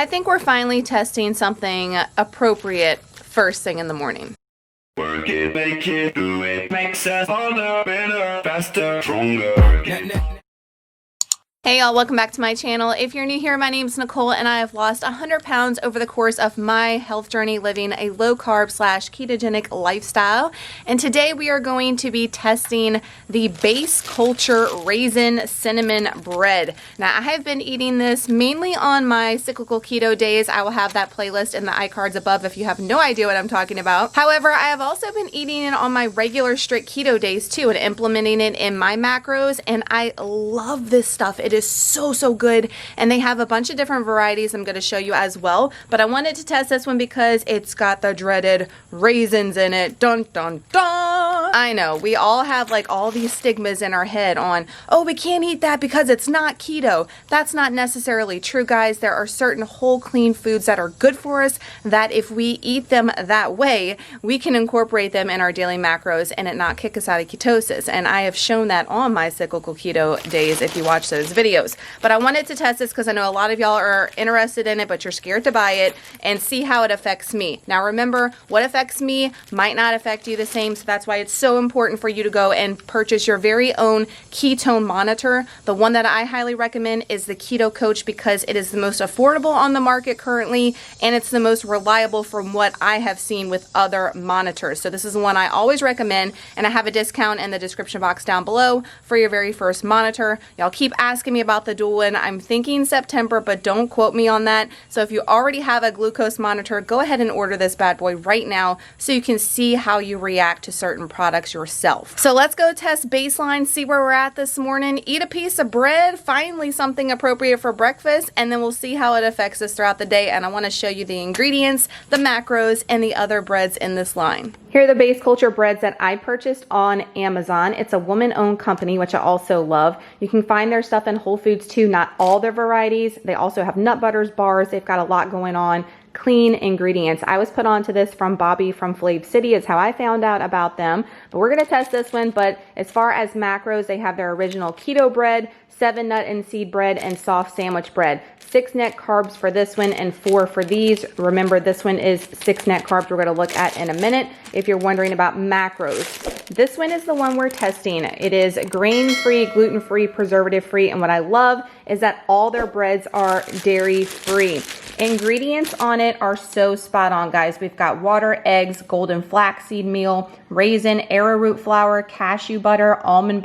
I think we're finally testing something appropriate first thing in the morning. Work it, make it, do it, makes us harder, better, faster, stronger. Hey y'all, welcome back to my channel. If you're new here, my name is Nicole and I have lost 100 pounds over the course of my health journey living a low carb / ketogenic lifestyle. And today we are going to be testing the Base Culture Raisin Cinnamon Bread. Now I have been eating this mainly on my cyclical keto days. I will have that playlist in the iCards above if you have no idea what I'm talking about. However, I have also been eating it on my regular strict keto days too and implementing it in my macros, and I love this stuff. It is so good, and they have a bunch of different varieties I'm going to show you as well, but I wanted to test this one because it's got the dreaded raisins in it. Dun dun dun. I know we all have like all these stigmas in our head on, oh, we can't eat that because it's not keto. That's not necessarily true, guys. There are certain whole clean foods that are good for us that if we eat them that way, we can incorporate them in our daily macros and it not kick us out of ketosis. And I have shown that on my cyclical keto days if you watch those videos. But I wanted to test this because I know a lot of y'all are interested in it, but you're scared to buy it and see how it affects me. Now remember, what affects me might not affect you the same, so that's why it's so important for you to go and purchase your very own ketone monitor. The one that I highly recommend is the Keto Coach because it is the most affordable on the market currently, and it's the most reliable from what I have seen with other monitors. So this is the one I always recommend, and I have a discount in the description box down below for your very first monitor. Y'all keep asking me about the dual one. I'm thinking September, but don't quote me on that. So if you already have a glucose monitor, go ahead and order this bad boy right now so you can see how you react to certain products yourself. So let's go test baseline, see where we're at this morning, eat a piece of bread, finally something appropriate for breakfast, and then we'll see how it affects us throughout the day. And I want to show you the ingredients, the macros, and the other breads in this line. Here are the Base Culture breads that I purchased on Amazon. It's a woman-owned company, which I also love. You can find their stuff in Whole Foods too, not all their varieties. They also have nut butters, bars. They've got a lot going on. Clean ingredients. I was put onto this from Bobby from Flav City is how I found out about them. But we're going to test this one. But as far as macros, they have their original keto bread, 7 nut and seed bread, and soft sandwich bread. 6 net carbs for this one and 4 for these. Remember, this one is 6 net carbs we're going to look at in a minute if you're wondering about macros. This one is the one we're testing. It is grain-free, gluten-free, preservative-free, and what I love is that all their breads are dairy-free. Ingredients on it are so spot on, guys. We've got water, eggs, golden flaxseed meal, raisin, arrowroot flour, cashew butter, almond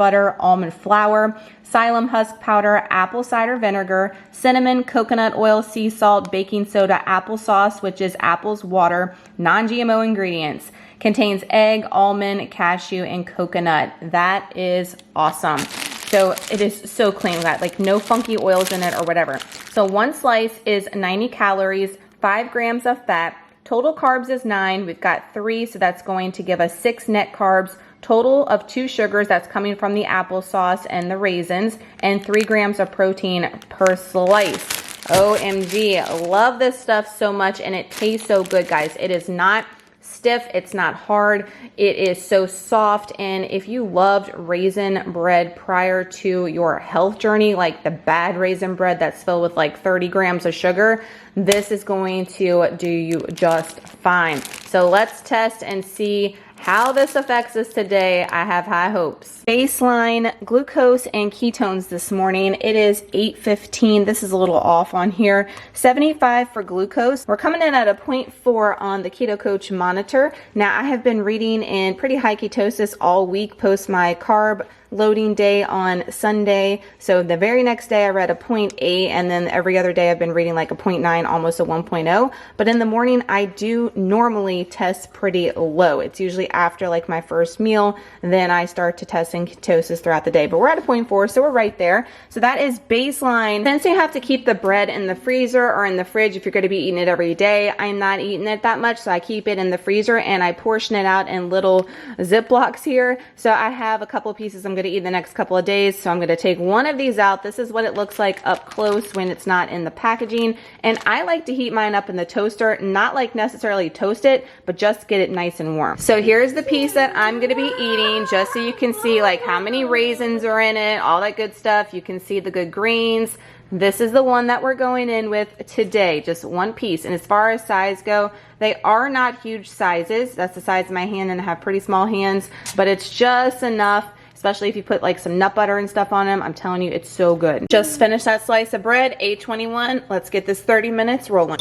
flour, psyllium husk powder, apple cider vinegar, cinnamon, coconut oil, sea salt, baking soda, applesauce, which is apples, water, non-GMO ingredients. Contains egg, almond, cashew, and coconut. That is awesome. So it is so clean. We got like no funky oils in it or whatever. So one slice is 90 calories, 5 grams of fat. Total carbs is 9. We've got 3, so that's going to give us 6 net carbs. Total of 2 sugars, that's coming from the applesauce and the raisins, and 3 grams of protein per slice. OMG, love this stuff so much, and it tastes so good, guys. It is not stiff, it's not hard, it is so soft. And if you loved raisin bread prior to your health journey, like the bad raisin bread that's filled with like 30 grams of sugar, this is going to do you just fine. So let's test and see how this affects us today. I have high hopes. Baseline glucose and ketones this morning. It is 8:15. This is a little off on here. 75 for glucose. We're coming in at a 0.4 on the Keto Coach monitor. Now I have been reading in pretty high ketosis all week post my carb loading day on Sunday. So the very next day I read a 0.8, and then every other day I've been reading like a 0.9, almost a 1.0. But in the morning I do normally test pretty low. It's usually after like my first meal, then I start to test in ketosis throughout the day. But we're at a 0.4, so we're right there. So that is baseline. Since you have to keep the bread in the freezer or in the fridge if you're going to be eating it every day, I'm not eating it that much, so I keep it in the freezer and I portion it out in little Ziplocs here. So I have a couple of pieces I'm going going to eat the next couple of days. So I'm going to take one of these out. This is what it looks like up close when it's not in the packaging. And I like to heat mine up in the toaster, not like necessarily toast it, but just get it nice and warm. So here's the piece that I'm going to be eating, just so you can see like how many raisins are in it, all that good stuff. You can see the good greens. This is the one that we're going in with today, just one piece. And as far as size go, they are not huge sizes. That's the size of my hand, and I have pretty small hands, but it's just enough, especially if you put like some nut butter and stuff on them. I'm telling you, it's so good. Just finished that slice of bread, 8:21. Let's get this 30 minutes rolling.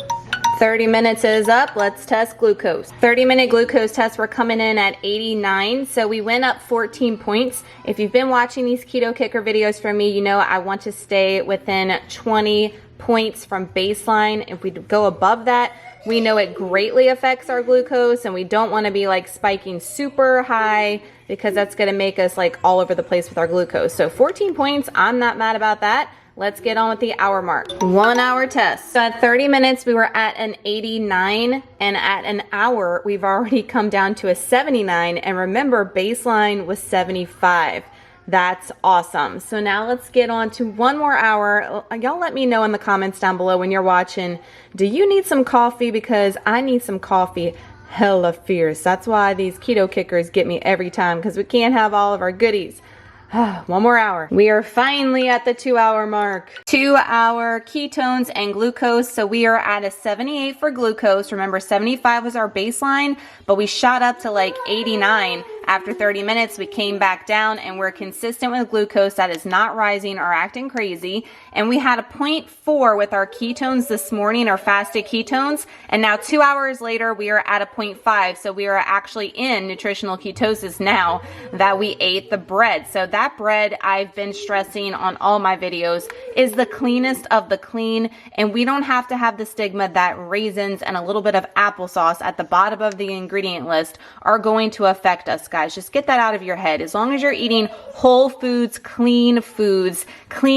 30 minutes is up. Let's test glucose. 30-minute glucose test, we're coming in at 89. So we went up 14 points. If you've been watching these Keto Kicker videos from me, you know I want to stay within 20 points from baseline. If we go above that, we know it greatly affects our glucose, and we don't want to be like spiking super high, because that's going to make us like all over the place with our glucose. So 14 points, I'm not mad about that. Let's get on with the hour mark. 1 hour test. So at 30 minutes, we were at an 89, and at an hour, we've already come down to a 79. And remember, baseline was 75. That's awesome. So now let's get on to 1 more hour. Y'all let me know in the comments down below when you're watching, do you need some coffee? Because I need some coffee hella fierce. That's why these Keto Kickers get me every time, because we can't have all of our goodies. 1 more hour. We are finally at the 2 hour mark. 2 hour ketones and glucose. So we are at a 78 for glucose. Remember, 75 was our baseline, but we shot up to like 89. After 30 minutes, we came back down, and we're consistent with glucose. That is not rising or acting crazy. And we had a 0.4 with our ketones this morning, our fasted ketones. And now 2 hours later, we are at a 0.5. So we are actually in nutritional ketosis now that we ate the bread. So that bread, I've been stressing on all my videos, is the cleanest of the clean. And we don't have to have the stigma that raisins and a little bit of applesauce at the bottom of the ingredient list are going to affect us, guys. Just get that out of your head. As long as you're eating whole foods, clean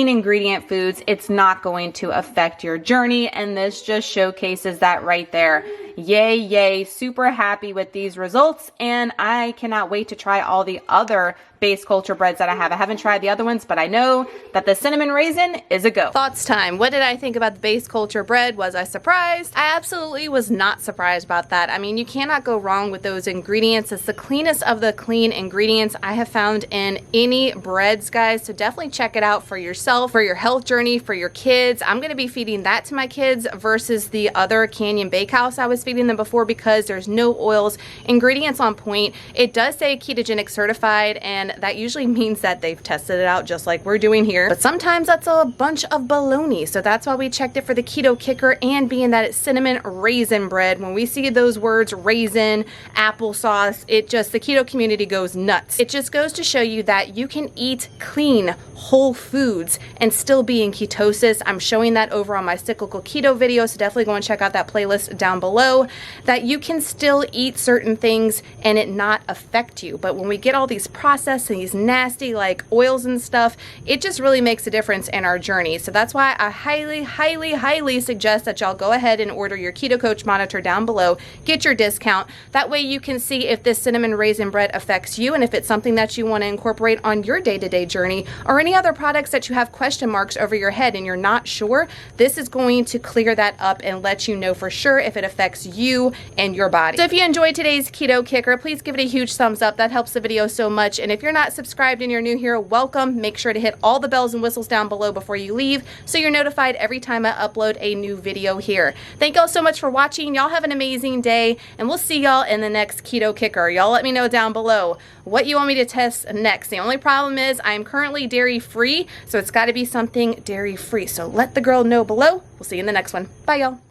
ingredient foods, it's not going to affect your journey. And this just showcases that right there. Yay, yay. Super happy with these results. And I cannot wait to try all the other base culture breads that I have. I haven't tried the other ones, but I know that the cinnamon raisin is a go. Thoughts time. What did I think about the base culture bread? Was I surprised? I absolutely was not surprised about that. I mean, you cannot go wrong with those ingredients. It's the cleanest of the clean ingredients I have found in any breads, guys. So definitely check it out for yourself, for your health journey, for your kids. I'm going to be feeding that to my kids versus the other Canyon Bakehouse I was feeding them before, because there's no oils, ingredients on point. It does say ketogenic certified, and that usually means that they've tested it out just like we're doing here. But sometimes that's a bunch of baloney. So that's why we checked it for the Keto Kicker, and being that it's cinnamon raisin bread, when we see those words raisin, applesauce, it just, the keto community goes nuts. It just goes to show you that you can eat clean, whole foods and still be in ketosis. I'm showing that over on my cyclical keto video, so definitely go and check out that playlist down below, that you can still eat certain things and it not affect you. But when we get all these processed and these nasty like oils and stuff, it just really makes a difference in our journey. So that's why I highly suggest that y'all go ahead and order your Keto Coach monitor down below. Get your discount. That way you can see if this cinnamon raisin bread affects you, and if it's something that you want to incorporate on your day-to-day journey, or any other products that you have question marks over your head and you're not sure. This is going to clear that up and let you know for sure if it affects you and your body. So if you enjoyed today's Keto Kicker, please give it a huge thumbs up. That helps the video so much. And if you're not subscribed and you're new here, welcome. Make sure to hit all the bells and whistles down below before you leave, so you're notified every time I upload a new video here. Thank y'all so much for watching. Y'all have an amazing day, and we'll see y'all in the next Keto Kicker. Y'all let me know down below what you want me to test next. The only problem is I'm currently dairy free, so it's got to be something dairy free. So let the girl know below. We'll see you in the next one. Bye, y'all.